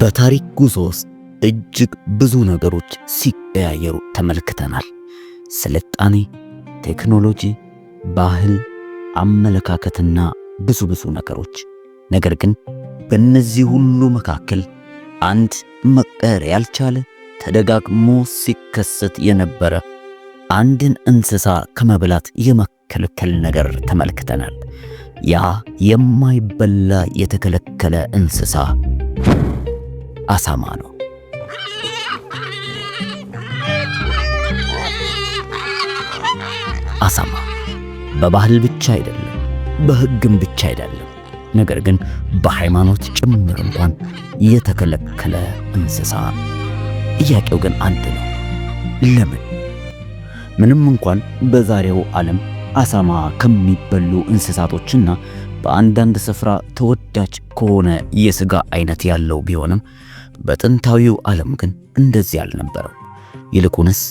በታሪክ ጉዞ ውስጥ እጅግ ብዙ ነገሮች ሲቀያየሩ ተመልክተናል። ስልጣኔ፣ ቴክኖሎጂ፣ ባህል፣ አመለካከትና ብዙ ነገሮች። ነገር ግን በእነዚህ ሁሉ መካከል አንድ መቀየር ያልቻለ ተደጋግሞ ሲከሰት የነበረ አንድን እንስሳ ከመብላት የመከልከል ነገር ተመልክተናል። ያ የማይበላ የተከለከለ እንስሳ አሳማ ነው። አሳማ በባህል ብቻ አይደለም፣ በሕግም ብቻ አይደለም፣ ነገር ግን በሃይማኖት ጭምር እንኳን የተከለከለ እንስሳ። ጥያቄው ግን አንድ ነው፣ ለምን? ምንም እንኳን በዛሬው ዓለም አሳማ ከሚበሉ እንስሳቶችና በአንዳንድ ስፍራ ተወዳጅ ከሆነ የሥጋ አይነት ያለው ቢሆንም በጥንታዊው ዓለም ግን እንደዚህ አልነበረም። ይልቁንስ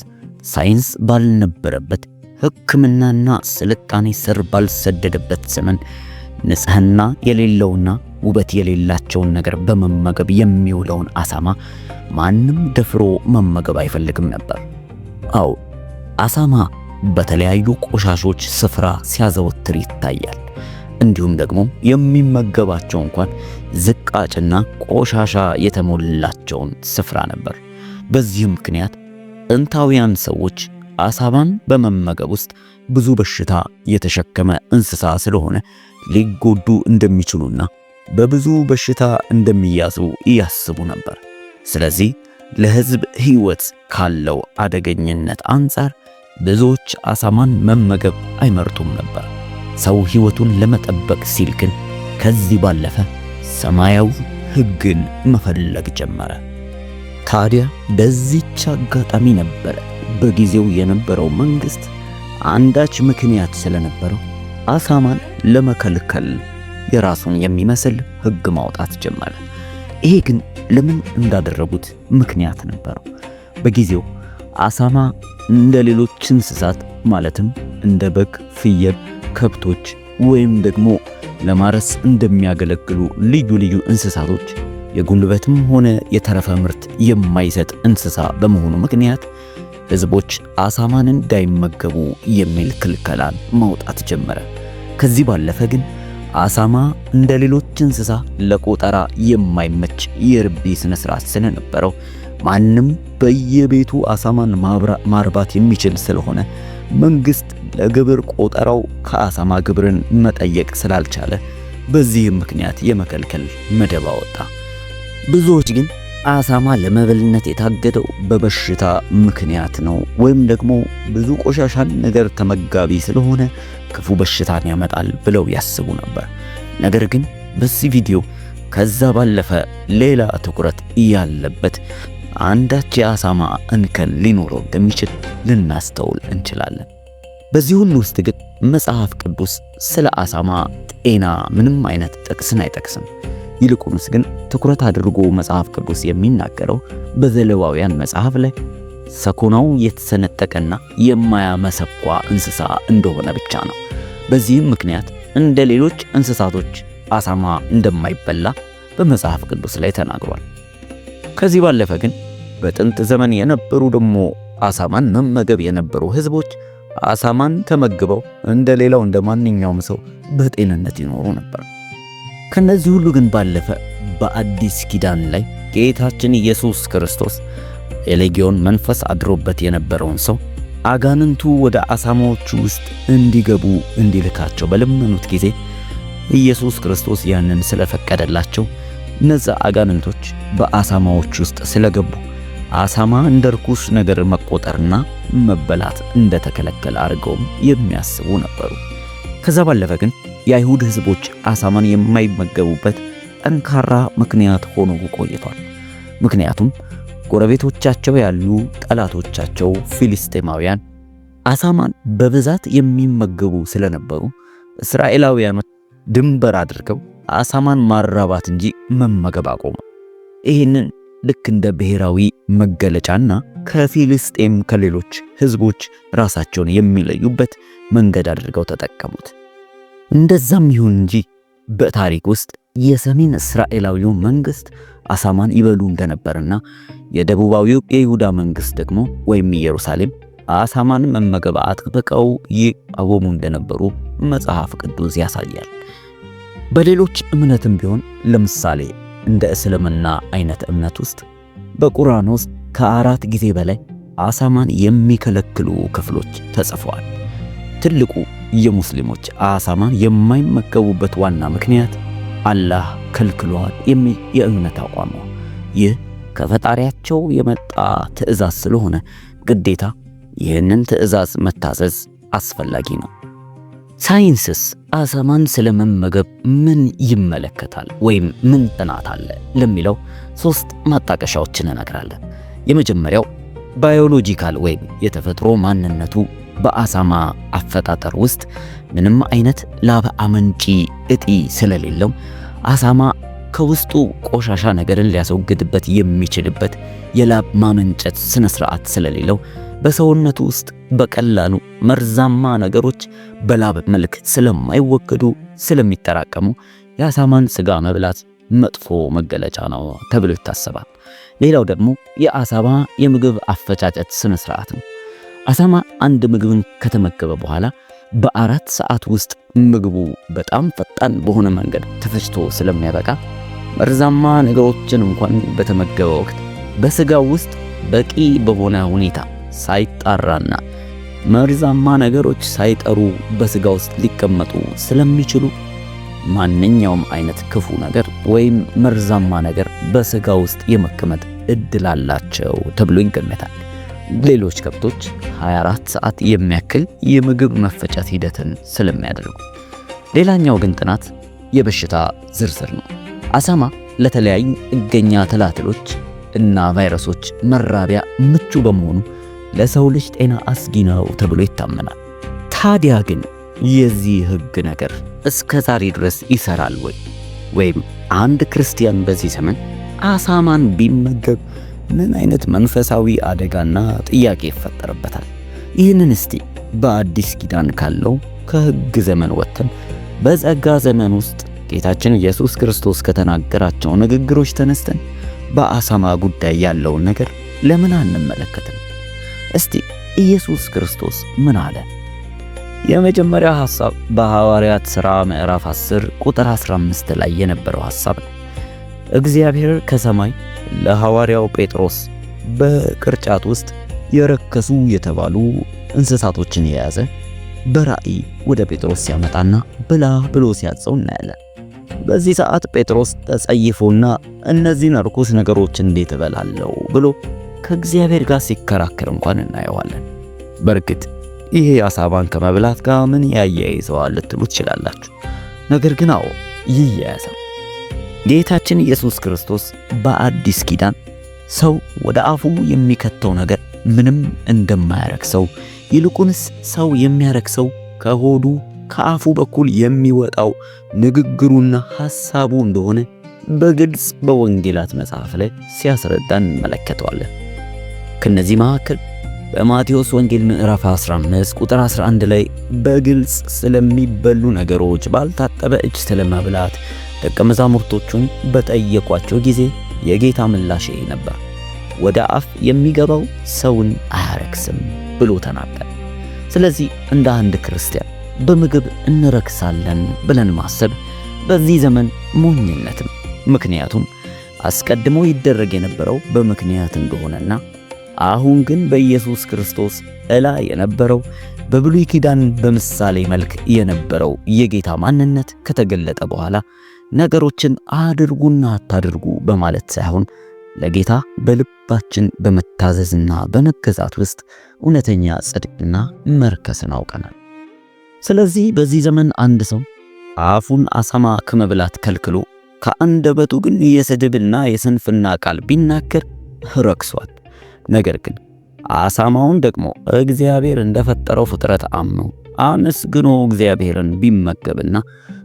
ሳይንስ ባልነበረበት፣ ሕክምናና ስልጣኔ ስር ባልሰደደበት ዘመን ንጽሕና የሌለውና ውበት የሌላቸውን ነገር በመመገብ የሚውለውን አሳማ ማንም ደፍሮ መመገብ አይፈልግም ነበር። አዎ፣ አሳማ በተለያዩ ቆሻሾች ስፍራ ሲያዘወትር ይታያል። እንዲሁም ደግሞ የሚመገባቸው እንኳን ዝቃጭና ቆሻሻ የተሞላቸውን ስፍራ ነበር። በዚህም ምክንያት ጥንታውያን ሰዎች አሳማን በመመገብ ውስጥ ብዙ በሽታ የተሸከመ እንስሳ ስለሆነ ሊጎዱ እንደሚችሉና በብዙ በሽታ እንደሚያዙ ያስቡ ነበር። ስለዚህ ለሕዝብ ሕይወት ካለው አደገኝነት አንጻር ብዙዎች አሳማን መመገብ አይመርጡም ነበር። ሰው ሕይወቱን ለመጠበቅ ሲል ግን ከዚህ ባለፈ ሰማያዊ ሕግን መፈለግ ጀመረ። ታዲያ በዚህች አጋጣሚ ነበረ በጊዜው የነበረው መንግሥት አንዳች ምክንያት ስለነበረው አሳማን ለመከልከል የራሱን የሚመስል ሕግ ማውጣት ጀመረ። ይሄ ግን ለምን እንዳደረጉት ምክንያት ነበረው። በጊዜው አሳማ እንደ ሌሎች እንስሳት ማለትም እንደ በግ፣ ፍየል፣ ከብቶች ወይም ደግሞ ለማረስ እንደሚያገለግሉ ልዩ እንስሳቶች የጉልበትም ሆነ የተረፈ ምርት የማይሰጥ እንስሳ በመሆኑ ምክንያት ሕዝቦች አሳማን እንዳይመገቡ የሚል ክልከላን ማውጣት ጀመረ። ከዚህ ባለፈ ግን አሳማ እንደ ሌሎች እንስሳ ለቆጠራ የማይመች የርቢ ስነ ስርዓት ስለነበረው ማንም በየቤቱ አሳማን ማርባት የሚችል ስለሆነ መንግሥት ለግብር ቆጠራው ከአሳማ ግብርን መጠየቅ ስላልቻለ በዚህም ምክንያት የመከልከል መደብ አወጣ። ብዙዎች ግን አሳማ ለመብልነት የታገደው በበሽታ ምክንያት ነው ወይም ደግሞ ብዙ ቆሻሻን ነገር ተመጋቢ ስለሆነ ክፉ በሽታን ያመጣል ብለው ያስቡ ነበር። ነገር ግን በዚህ ቪዲዮ ከዛ ባለፈ ሌላ ትኩረት ያለበት አንዳች የአሳማ እንከን ሊኖረው እንደሚችል ልናስተውል እንችላለን። በዚህ ሁሉ ውስጥ ግን መጽሐፍ ቅዱስ ስለ አሳማ ጤና ምንም አይነት ጥቅስን አይጠቅስም። ይልቁንስ ግን ትኩረት አድርጎ መጽሐፍ ቅዱስ የሚናገረው በዘሌዋውያን መጽሐፍ ላይ ሰኮናው የተሰነጠቀና የማያመሰኳ እንስሳ እንደሆነ ብቻ ነው። በዚህም ምክንያት እንደ ሌሎች እንስሳቶች አሳማ እንደማይበላ በመጽሐፍ ቅዱስ ላይ ተናግሯል። ከዚህ ባለፈ ግን በጥንት ዘመን የነበሩ ደግሞ አሳማን መመገብ የነበሩ ሕዝቦች አሳማን ተመግበው እንደ ማንኛውም ሰው በጤንነት ይኖሩ ነበር። ከነዚህ ሁሉ ግን ባለፈ በአዲስ ኪዳን ላይ ጌታችን ኢየሱስ ክርስቶስ የሌጊዮን መንፈስ አድሮበት የነበረውን ሰው አጋንንቱ ወደ አሳማዎቹ ውስጥ እንዲገቡ እንዲልካቸው በለመኑት ጊዜ ኢየሱስ ክርስቶስ ያንን ስለፈቀደላቸው እነዛ አጋንንቶች በአሳማዎች ውስጥ ስለገቡ አሳማ እንደ ርኩስ ነገር መቆጠርና መበላት እንደተከለከለ አድርገውም የሚያስቡ ነበሩ። ከዛ ባለፈ ግን የአይሁድ ሕዝቦች አሳማን የማይመገቡበት ጠንካራ ምክንያት ሆኖ ቆይቷል። ምክንያቱም ጎረቤቶቻቸው ያሉ ጠላቶቻቸው ፊልስጤማውያን አሳማን በብዛት የሚመገቡ ስለነበሩ እስራኤላውያኖች ድንበር አድርገው አሳማን ማራባት እንጂ መመገብ አቆሙ። ይህንን ልክ እንደ ብሔራዊ መገለጫና ከፊልስጤም ከሌሎች ሕዝቦች ራሳቸውን የሚለዩበት መንገድ አድርገው ተጠቀሙት። እንደዛም ይሁን እንጂ በታሪክ ውስጥ የሰሜን እስራኤላዊው መንግስት አሳማን ይበሉ እንደነበርና የደቡባዊው የይሁዳ መንግስት ደግሞ ወይም ኢየሩሳሌም አሳማን መመገብ አጥብቀው ይቃወሙ እንደነበሩ መጽሐፍ ቅዱስ ያሳያል። በሌሎች እምነትም ቢሆን ለምሳሌ እንደ እስልምና አይነት እምነት ውስጥ በቁርአን ውስጥ ከ4 ጊዜ በላይ አሳማን የሚከለክሉ ክፍሎች ተጽፈዋል። ትልቁ የሙስሊሞች አሳማን የማይመገቡበት ዋና ምክንያት አላህ ከልክሏል የሚል የእምነት አቋም ነው። ይህ ከፈጣሪያቸው የመጣ ትእዛዝ ስለሆነ ግዴታ ይህንን ትእዛዝ መታዘዝ አስፈላጊ ነው። ሳይንስስ አሳማን ስለመመገብ ምን ይመለከታል ወይም ምን ጥናት አለ ለሚለው 3 ማጣቀሻዎችን እነግራለሁ። የመጀመሪያው ባዮሎጂካል ወይም የተፈጥሮ ማንነቱ በአሳማ አፈጣጠር ውስጥ ምንም አይነት ላብ አመንጪ እጢ ስለሌለው አሳማ ከውስጡ ቆሻሻ ነገርን ሊያስወግድበት የሚችልበት የላብ ማመንጨት ስነ ስርዓት ስለሌለው በሰውነቱ ውስጥ በቀላሉ መርዛማ ነገሮች በላብ መልክ ስለማይወገዱ ስለሚጠራቀሙ የአሳማን ስጋ መብላት መጥፎ መገለጫ ነው ተብሎ ይታሰባል። ሌላው ደግሞ የአሳማ የምግብ አፈጫጨት ስነ ስርዓት ነው። አሳማ አንድ ምግብን ከተመገበ በኋላ በ4 ሰዓት ውስጥ ምግቡ በጣም ፈጣን በሆነ መንገድ ተፈጭቶ ስለሚያበቃ መርዛማ ነገሮችን እንኳን በተመገበ ወቅት በስጋው ውስጥ በቂ በሆነ ሁኔታ ሳይጣራና መርዛማ ነገሮች ሳይጠሩ በስጋ ውስጥ ሊቀመጡ ስለሚችሉ ማንኛውም አይነት ክፉ ነገር ወይም መርዛማ ነገር በስጋ ውስጥ የመቀመጥ እድል አላቸው ተብሎ ይገመታል። ሌሎች ከብቶች 24 ሰዓት የሚያክል የምግብ መፈጨት ሂደትን ስለሚያደርጉ። ሌላኛው ግን ጥናት የበሽታ ዝርዝር ነው። አሳማ ለተለያዩ ጥገኛ ትላትሎች እና ቫይረሶች መራቢያ ምቹ በመሆኑ ለሰው ልጅ ጤና አስጊ ነው ተብሎ ይታመናል። ታዲያ ግን የዚህ ህግ ነገር እስከ ዛሬ ድረስ ይሰራል ወይ? ወይም አንድ ክርስቲያን በዚህ ዘመን አሳማን ቢመገብ ምን አይነት መንፈሳዊ አደጋና ጥያቄ ይፈጠርበታል? ይህንን እስቲ በአዲስ ኪዳን ካለው ከህግ ዘመን ወጥተን በጸጋ ዘመን ውስጥ ጌታችን ኢየሱስ ክርስቶስ ከተናገራቸው ንግግሮች ተነስተን በአሳማ ጉዳይ ያለውን ነገር ለምን አንመለከትም? እስቲ ኢየሱስ ክርስቶስ ምን አለ? የመጀመሪያ ሐሳብ በሐዋርያት ሥራ ምዕራፍ 10 ቁጥር 15 ላይ የነበረው ሐሳብ ነው። እግዚአብሔር ከሰማይ ለሐዋርያው ጴጥሮስ በቅርጫት ውስጥ የረከሱ የተባሉ እንስሳቶችን የያዘ በራእይ ወደ ጴጥሮስ ሲያመጣና ብላ ብሎ ሲያዘው እናያለን። በዚህ ሰዓት ጴጥሮስ ተጸይፎና እነዚህን ርኩስ ነገሮች እንዴት እበላለሁ ብሎ ከእግዚአብሔር ጋር ሲከራከር እንኳን እናየዋለን። በእርግጥ ይሄ አሳማን ከመብላት ጋር ምን ያያይዘዋል ልትሉ ትችላላችሁ። ነገር ግን አዎ ይያያዛል። ጌታችን ኢየሱስ ክርስቶስ በአዲስ ኪዳን ሰው ወደ አፉ የሚከተው ነገር ምንም እንደማያረክሰው ይልቁንስ ሰው የሚያረክሰው ከሆዱ ከአፉ በኩል የሚወጣው ንግግሩና ሐሳቡ እንደሆነ በግልጽ በወንጌላት መጽሐፍ ላይ ሲያስረዳን እንመለከተዋለን። ከነዚህ መካከል በማቴዎስ ወንጌል ምዕራፍ 15 ቁጥር 11 ላይ በግልጽ ስለሚበሉ ነገሮች ባልታጠበ እጅ ስለመብላት ደቀ መዛሙርቶቹን በጠየቋቸው ጊዜ የጌታ ምላሽ ነበር፣ ወደ አፍ የሚገባው ሰውን አያረክስም ብሎ ተናገረ። ስለዚህ እንደ አንድ ክርስቲያን በምግብ እንረክሳለን ብለን ማሰብ በዚህ ዘመን ሞኝነትም፣ ምክንያቱም አስቀድሞ ይደረግ የነበረው በምክንያት እንደሆነና አሁን ግን በኢየሱስ ክርስቶስ እላ የነበረው በብሉይ ኪዳን በምሳሌ መልክ የነበረው የጌታ ማንነት ከተገለጠ በኋላ ነገሮችን አድርጉና አታድርጉ በማለት ሳይሆን ለጌታ በልባችን በመታዘዝና በመገዛት ውስጥ እውነተኛ ጽድቅና መርከስን አውቀናል። ስለዚህ በዚህ ዘመን አንድ ሰው አፉን አሳማ ከመብላት ከልክሎ ከአንደበቱ ግን የስድብና የስንፍና ቃል ቢናገር ረክሷል። ነገር ግን አሳማውን ደግሞ እግዚአብሔር እንደፈጠረው ፍጥረት አምኖ አመስግኖ እግዚአብሔርን ቢመገብና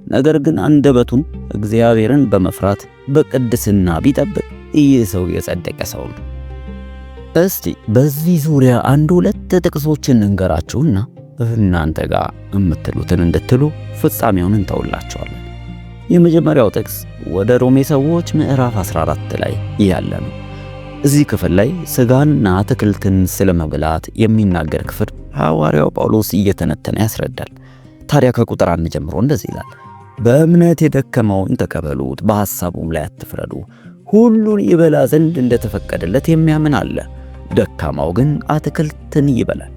ነገር ግን አንደበቱን እግዚአብሔርን በመፍራት በቅድስና ቢጠብቅ ይህ ሰው የጸደቀ ሰው ነው። እስቲ በዚህ ዙሪያ 1-2 ጥቅሶችን እንገራችሁና እናንተ ጋር የምትሉትን እንድትሉ ፍጻሜውን እንተውላችኋለን። የመጀመሪያው ጥቅስ ወደ ሮሜ ሰዎች ምዕራፍ 14 ላይ ያለ ነው። እዚህ ክፍል ላይ ስጋንና አትክልትን ስለመብላት የሚናገር ክፍል ሐዋርያው ጳውሎስ እየተነተነ ያስረዳል። ታዲያ ከቁጥር 1 ጀምሮ እንደዚህ ይላል፣ በእምነት የደከመውን ተቀበሉት፣ በሐሳቡም ላይ አትፍረዱ። ሁሉን ይበላ ዘንድ እንደተፈቀደለት የሚያምን አለ። ደካማው ግን አትክልትን ይበላል።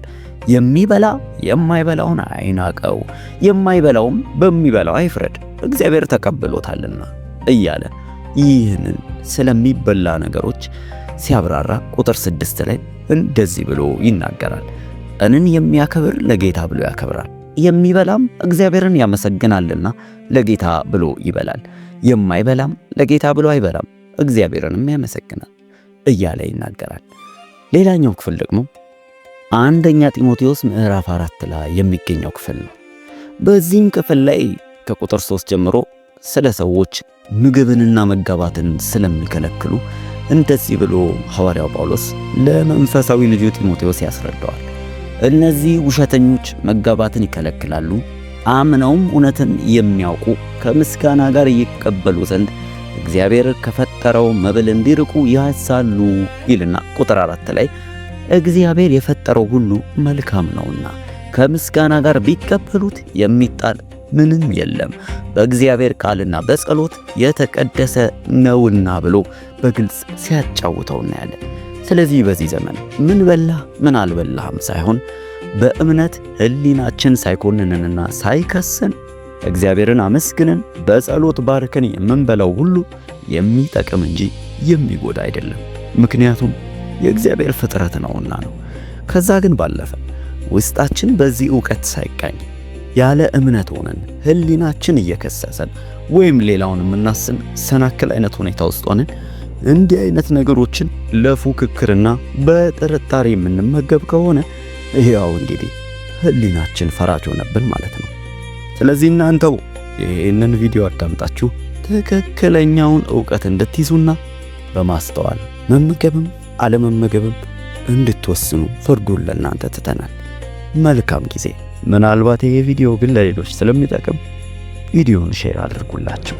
የሚበላ የማይበላውን አይናቀው፣ የማይበላውም በሚበላው አይፍረድ፣ እግዚአብሔር ተቀብሎታልና እያለ ይህንን ስለሚበላ ነገሮች ሲያብራራ ቁጥር 6 ላይ እንደዚህ ብሎ ይናገራል። ቀንን የሚያከብር ለጌታ ብሎ ያከብራል፣ የሚበላም እግዚአብሔርን ያመሰግናልና ለጌታ ብሎ ይበላል፣ የማይበላም ለጌታ ብሎ አይበላም፣ እግዚአብሔርንም ያመሰግናል እያለ ይናገራል። ሌላኛው ክፍል ደግሞ አንደኛ ጢሞቴዎስ ምዕራፍ 4 ላይ የሚገኘው ክፍል ነው። በዚህም ክፍል ላይ ከቁጥር 3 ጀምሮ ስለ ሰዎች ምግብንና መጋባትን ስለሚከለክሉ እንደዚህ ብሎ ሐዋርያው ጳውሎስ ለመንፈሳዊ ልጁ ጢሞቴዎስ ያስረዳዋል። እነዚህ ውሸተኞች መጋባትን ይከለክላሉ፣ አምነውም እውነትን የሚያውቁ ከምስጋና ጋር ይቀበሉ ዘንድ እግዚአብሔር ከፈጠረው መብል እንዲርቁ ያዛሉ ይልና ቁጥር 4 ላይ እግዚአብሔር የፈጠረው ሁሉ መልካም ነውና ከምስጋና ጋር ቢቀበሉት የሚጣል ምንም የለም፣ በእግዚአብሔር ቃልና በጸሎት የተቀደሰ ነውና ብሎ በግልጽ ሲያጫውተው እናያለን። ስለዚህ በዚህ ዘመን ምን በላህ ምን አልበላህም ሳይሆን በእምነት ሕሊናችን ሳይኮንንንና ሳይከሰን እግዚአብሔርን አመስግነን በጸሎት ባርከን የምንበላው ሁሉ የሚጠቅም እንጂ የሚጎዳ አይደለም። ምክንያቱም የእግዚአብሔር ፍጥረት ነውና ነው። ከዛ ግን ባለፈ ውስጣችን በዚህ ዕውቀት ሳይቃኝ ያለ እምነት ሆነን ሕሊናችን እየከሰሰን ወይም ሌላውን የምናስብ ሰናክል አይነት ሁኔታ ውስጥ ሆነን እንዲህ አይነት ነገሮችን ለፉክክርና በጥርጣሬ የምንመገብ ከሆነ ይሄው እንግዲህ ሕሊናችን ፈራጅ ሆነብን ማለት ነው። ስለዚህ እናንተው ይህንን ቪዲዮ አዳምጣችሁ ትክክለኛውን ዕውቀት እንድትይዙና በማስተዋል መመገብም አለመመገብም እንድትወስኑ ፍርዱን ለእናንተ ትተናል። መልካም ጊዜ። ምናልባት ይሄ ቪዲዮ ግን ለሌሎች ስለሚጠቅም ቪዲዮውን ሼር አድርጉላቸው።